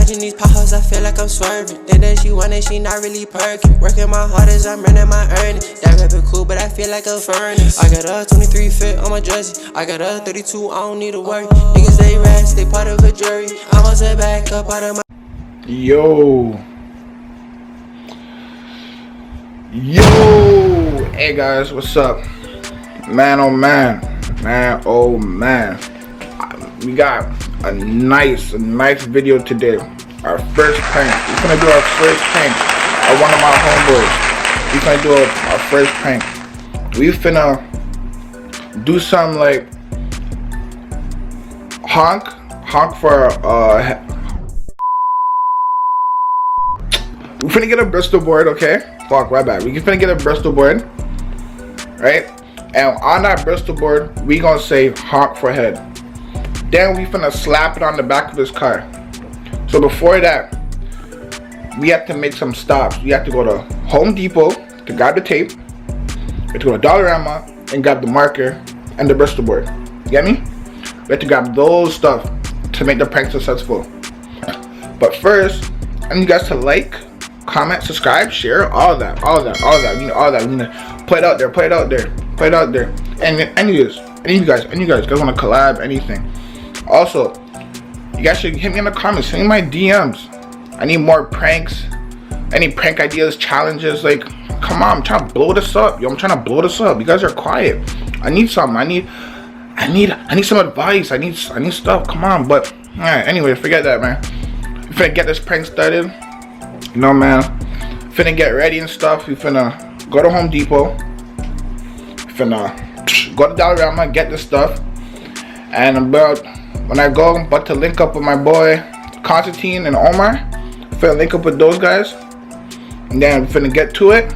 Dodging these potholes, I feel like I'm swerving. Think that she want it, she not really perking. Working my hardest, I'm earning my earnings. That rapping cool, but I feel like a furnace. I got a 23 fit on my jersey. I got a 32, I don't need to worry. Niggas, they rats, they part of a jury. I'm on set back up out of my. Yo, hey guys, what's up? Man, oh man, oh man. We got a nice video today. Our first prank. We're gonna do our first prank at one of my homeboys. We're gonna do our first prank. We finna do something like honk for we're finna get a Bristol board, okay? Fuck, right back. We finna get a Bristol board, right? And on that Bristol board, we gonna say honk for head. Then we finna slap it on the back of his car. So before that, we have to make some stops. We have to go to Home Depot to grab the tape. We have to go to Dollarama and grab the marker and the Bristol board. You get me? We have to grab those stuff to make the prank successful. But first, I need you guys to like, comment, subscribe, share, all that. You know, all that. We need to put it out there. And any of you guys want to collab, anything. Also, you guys should hit me in the comments. Send me my DMs. I need more pranks. Any prank ideas, challenges. Like, come on, I'm trying to blow this up. Yo, I'm trying to blow this up. You guys are quiet. I need something. I need some advice. I need stuff. Come on. But alright, anyway, forget that, man. We finna get this prank started. You know, man. Finna get ready and stuff. We finna go to Home Depot. We finna go to Dollarama, get this stuff. And when I go, I'm about to link up with my boy Constantine and Omar. Finna link up with those guys. And then we're finna get to it.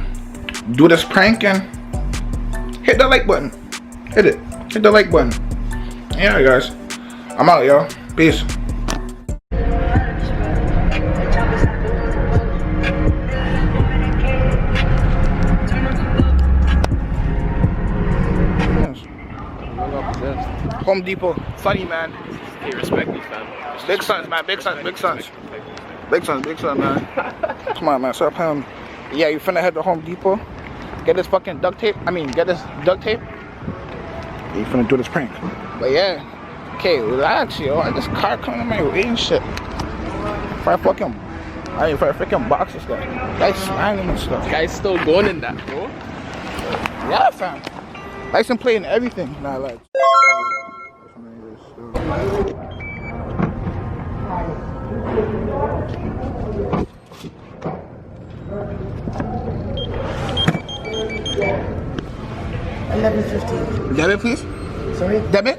Do this prank and hit the like button. Hit it. Hit the like button. Yeah, guys. I'm out, yo. Peace. Home Depot. Funny, man. Hey, respect me, fam. Big sons, man. Big sons, man. Come on, man. Stop playing. Yeah, you finna head to Home Depot. Get this fucking duct tape. Get this duct tape. You finna do this prank. But yeah. Okay, relax, yo. This car coming in my way and shit. For a freaking box this guy. Guy's smiling and stuff. Guy's still going in that, bro. Yeah, fam. License plate and everything. Nah, like. $11.50. Debit, please. Sorry. Debit.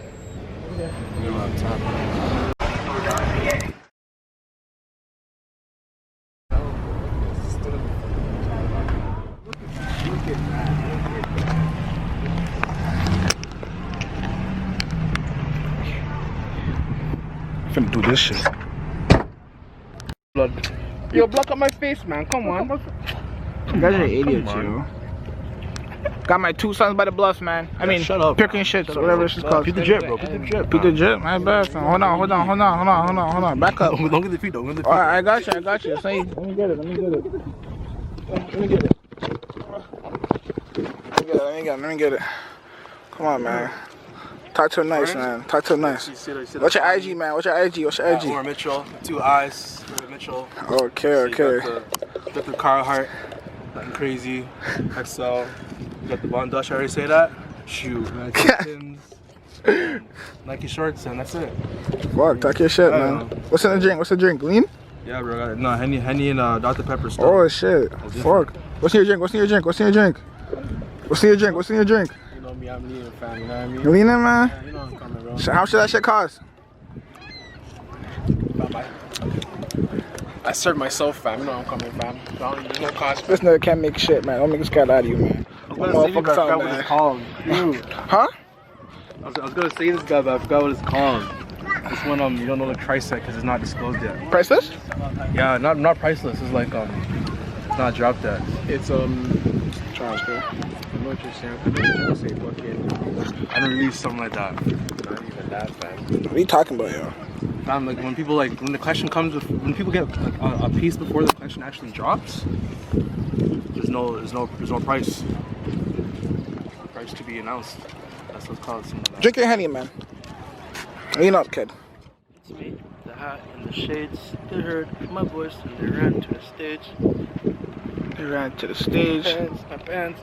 I'm finna do this shit. Blood. Yo, block up my face, man. Come on. You guys are idiots, yo. Got my two sons by the bluffs, man. Shut up. Picking shit, whatever it's called. Beat the drip, bro. Beat the drip, my bad. Hold on. Back up. Don't get the feet, Alright, I got you. Say, let me get it. Let me get it. Come on, man. Talk to her nice, man. What's your IG, man? What's your IG? Or Mitchell. 2 eyes. Mitchell. Okay. Got the Carhartt. Nothing crazy. XL. Got the Von Dutch. I already say that. Shoot, man. Pins, Nike shorts, and that's it. Fuck, talk your shit, man. What's in the drink? Lean? Yeah, bro. Got it. No, Henny and Dr. Pepper stuff. Oh shit. Fuck. What's in your drink? You know me, I'm leaning, fam. You know what I mean? You leaning, man? Yeah, you know I'm coming, bro. So how much that shit cost? I serve myself, fam. You know I'm coming, fam. There's no cost. This nigga can't make shit, man. Don't make a scat out of you, man. I was gonna say this guy, but I forgot what it's called. Huh? I was gonna say this guy, but I forgot what it's called. This one, you don't know the price tag because it's not disclosed yet. Priceless? Yeah, not priceless. It's like it's not dropped yet. It's Charles, bro. I know what you're saying. I don't say fucking. I don't release something like that. Not even that, fam. What are you talking about, yo? Fam, like when people like when the collection comes with, when people get like a piece before the collection actually drops, there's no price. Price to be announced. That's what's called. Drink your honey, man. Lean up, kid. It's me, the hat and the shades. They heard my voice and they ran to the stage. They ran to the stage. My pants,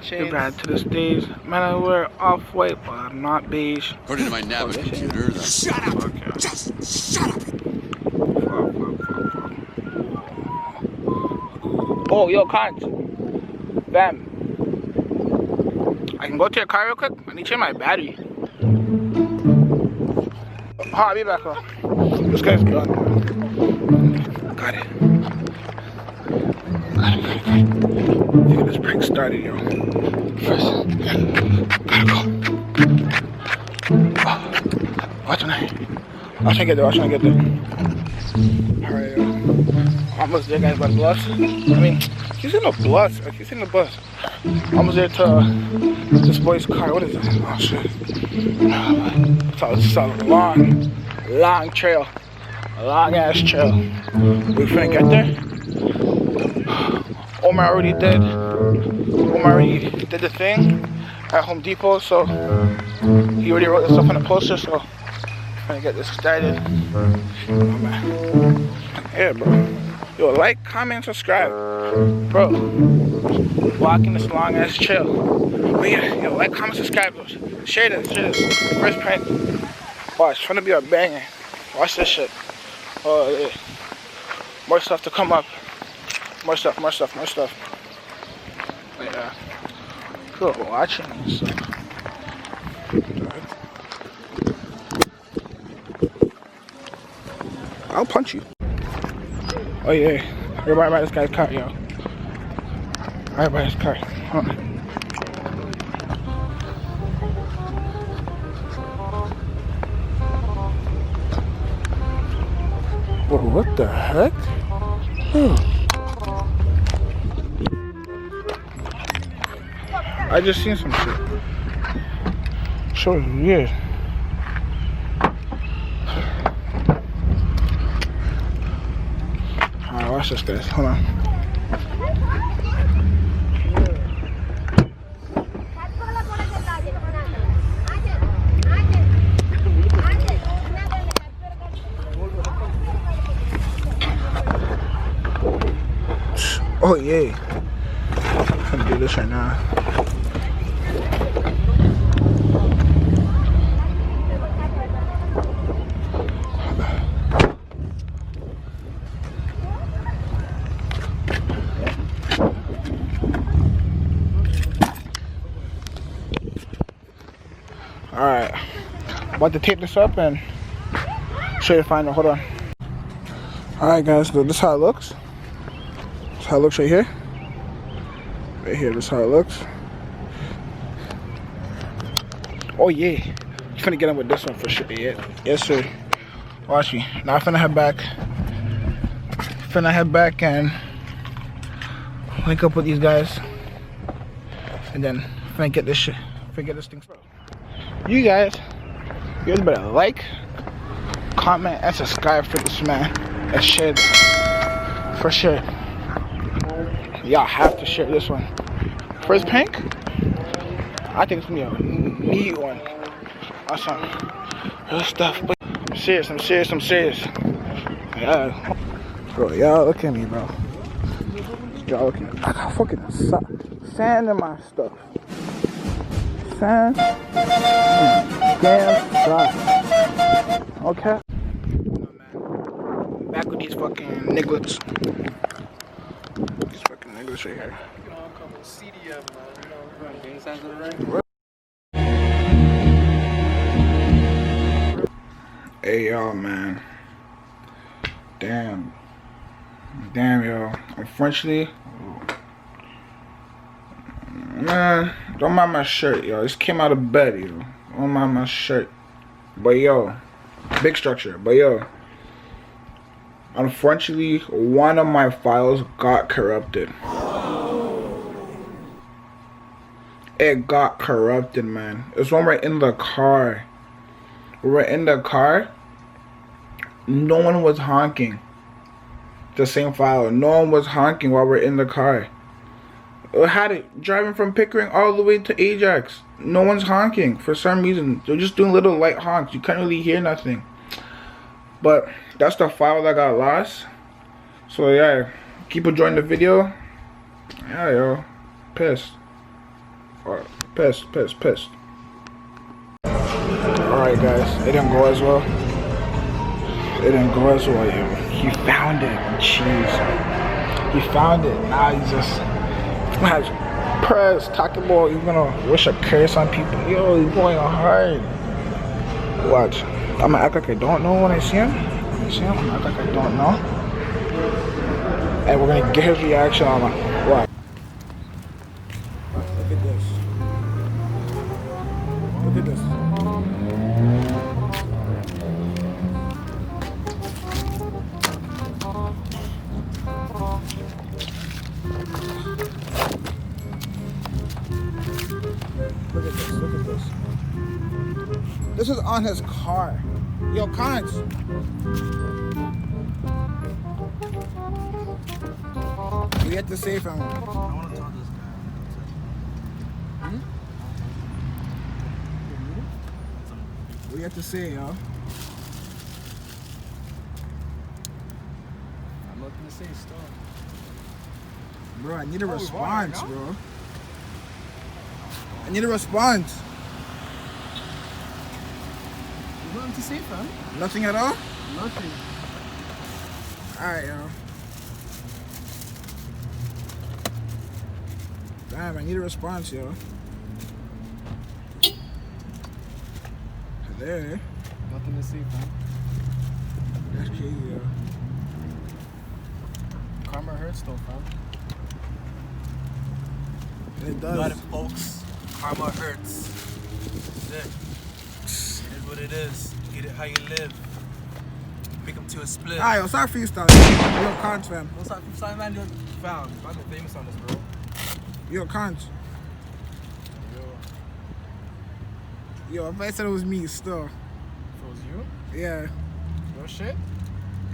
chains. They ran to the stage. Man, I wear off-white, but I'm not beige. According to my Navic computer, Shut up! Okay. Just shut up! Oh, yo, Kant. Bam. I can go to your car real quick? I need to change my battery. Oh, I'll be back. This guy's gone. Got it. Got it. Let's get this prank started, yo. First, gotta go. Oh, watch tonight. I'm trying to get there. Alright, yo. Almost there, guys, by the bus. I mean, he's in the bus. He's in the bus. Almost there to this boy's car. What is that? Oh, shit. It's a long trail. A long ass trail. We finna get there. Omar already did the thing at Home Depot, so he already wrote the stuff on the poster, so I'm gonna get this started. Oh, man. Yeah, bro. Yo, like, comment, subscribe. Bro, walking this long ass trail. But yeah, yo, like, comment, subscribe. Share this. First prank. Oh, it's trying to be a banger. Watch this shit. Oh, yeah. More stuff to come up. More stuff. But yeah. Cool, watching this stuff. I'll punch you. Oh yeah, everybody buy this guy's car, yo. Everybody buy his car. Hold on. Whoa, what the heck? I just seen some shit. So weird. Alright, watch this, guys. Hold on. Oh yeah. I'm gonna do this right now. Alright, about to tape this up and show you the final. Hold on. Alright guys, so this is how it looks. This is how it looks right here. Right here, this is how it looks. Oh yeah, you finna get in with this one for sure. Yeah. Yes sir. Watch me. Now I'm finna head back and link up with these guys. And then finna get this shit. Forget this thing. You guys better like, comment, and subscribe for this man. And share this. For sure. Y'all have to share this one. First prank, I think it's gonna be a neat one. Awesome. Real stuff. But I'm serious. Yeah. Bro, y'all look at me, bro. Y'all look at me. I got fucking sand in my stuff. Sand. Damn socks. Okay. Back with these fucking nigglets. These fucking nigglets right here. CDM, man. Gang signs on the right. Hey y'all, man. Damn yo. Unfortunately, man, don't mind my shirt, yo. This came out of bed, yo. Don't mind my shirt. But yo, big structure. But yo, unfortunately, one of my files got corrupted. It got corrupted, man. It's when we're in the car. no one was honking. The same file. No one was honking while we're in the car. I had it driving from Pickering all the way to Ajax. No one's honking for some reason. They're just doing little light honks. You can't really hear nothing. But that's the file that got lost. So yeah, keep enjoying the video. Yeah, yo, pissed. Pissed. Alright guys, it didn't go as well. It didn't go as well, yo. He found it. Jeez. He found it. Now he's just has press, talking about he's gonna wish a curse on people. Yo, he's going hard. Watch. I'm gonna act like I don't know when I see him. I'm gonna act like I don't know. And we're gonna get his reaction on him. Watch. Look at this. Look at this. Look at this. This is on his car. Yo, Cons. What do you have to say from him? I want to talk to this guy. What do you have to say, yo? I'm looking to say stuff. Bro, I need a response, bro. I need a response. There's nothing to say, fam. Nothing at all? Nothing. Alright, yo. Damn, I need a response, yo. There. Nothing to say, fam. That's crazy, yo. Karma hurts, though, fam. It You does. got it, folks. Karma hurts. That's it. It is what it is. Get it how you live. Pick them to a split. Alright, yo, start freestyling. Yo, Cons, fam. What's up, man? You're found. I've been famous on this, bro. Yo, Cons. Yo, if I said it was me, still. If it was you? Yeah. Real shit?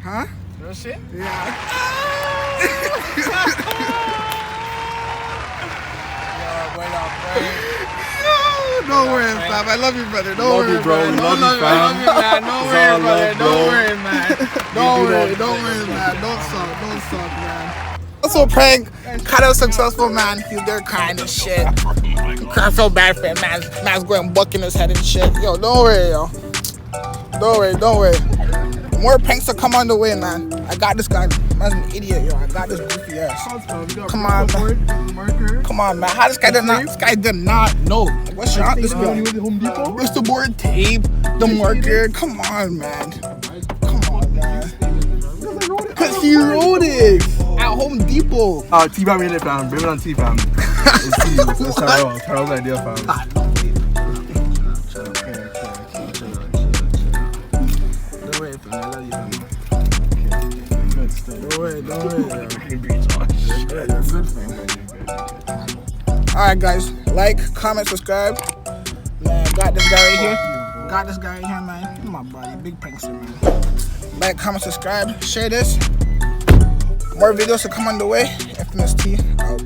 Huh? Real shit? Yeah. Don't worry, fam. I love you, brother. Don't worry, you, bro. man. Love you, fam. I love you, man. Don't worry, all brother. love, bro. Don't worry, man. Don't worry, man. Don't suck, man. Also, prank, kind of successful, man. He's there crying and shit. I feel bad for him, man. Man's going bucking his head and shit. Yo, don't worry, yo. Don't worry. More pranks to come on the way, man. I got this guy. Man's an idiot, yo. I got this goofy ass. Come on, man. Come on, man. How this guy did not know? What's wrong with this guy? Bristol board tape, the marker. Come on, man. Come on, man. Cause he wrote it at Home Depot. Oh, T-Bam made it, fam. Blame it on T-Bam. It's T. It's Terrell's idea, fam. Don't worry, fam. I love you, fam. Don't worry. You're good, fam. Alright, guys. Like, comment, subscribe. Man, got this guy right here. Man. Look at my body. Big prankster, man. Like, comment, subscribe. Share this. More videos to come on the way. Infamous T out.